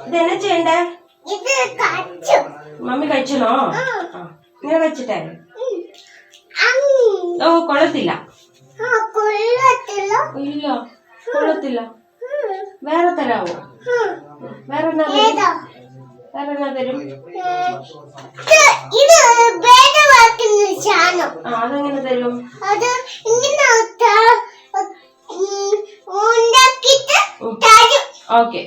ഇതെന്നാ ചെയ്യണ്ടേ? മമ്മി കഴിച്ചോ? ഇങ്ങനെ വെച്ചിട്ടേ? ഓ കൊള്ളത്തില്ല. ഇല്ല കൊള്ളത്തില്ല. വേറെ തരാവോ? വേറെ എന്നാ തരും? അതെങ്ങനെ തരും? ഓക്കെ.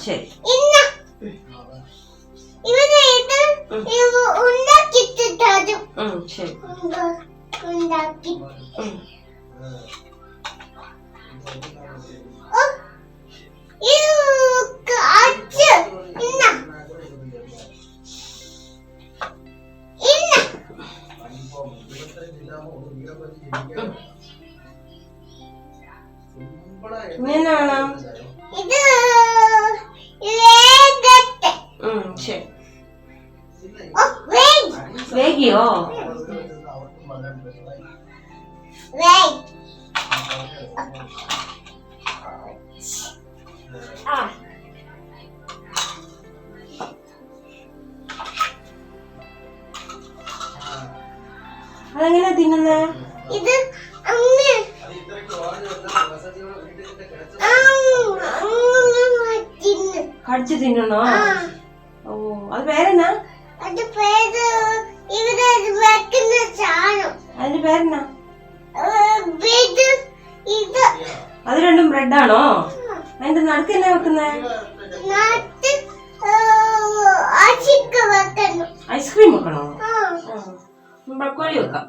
ശരി. ഇങ്ങനെയാണോ? ശരി. വേഗിയോ? അതെങ്ങനെയാ തിന്നുന്നേ? ഇത് കടിച്ചു തിന്നണോ? ഓ അത് പേരെന്നാ? അതിന്റെ പേരെന്നാ? അത് രണ്ടും ബ്രെഡാണോ? അതിന്റെ നടുക്ക് എന്നാ വെക്കുന്നേ? ഐസ്ക്രീം വെക്കണോ? ബ്രക്കോളി വെക്കാം.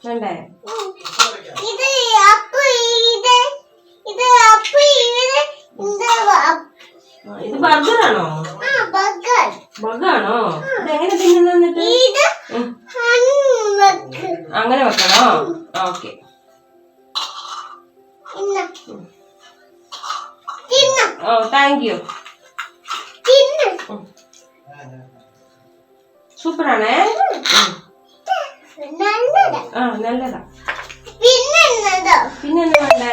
വേണ്ടേ? ഇത് ബർഗറാണോ? ബർഗറാണോ? ഇതെങ്ങനെ തിന്നുന്നിട്ട്? അങ്ങനെ വെക്കണോ? ഓക്കെ. Oh thank you. സൂപ്പറാണേ. നല്ലതാ. പിന്നെന്താ വേണ്ടേ?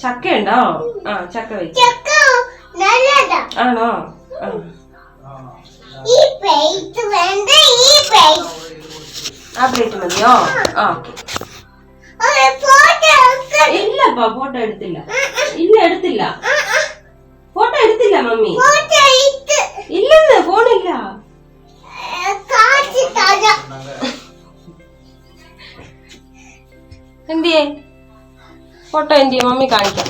ചക്ക ഉണ്ടോ? ചക്ക വെച്ച് ആണോ? ആ പ്ലേറ്റ് മതിയോ? ഓക്കെ. ഇല്ലപ്പാ ഫോട്ടോ എടുത്തില്ല. ഇല്ല എടുത്തില്ല. ഫോട്ടോ എടുത്തില്ല മമ്മി. ഇല്ലെന്ന് ഫോണില്ല. എന്തിയേ ഫോട്ടോ? എന്തിയെ മമ്മി കാണിക്കാം.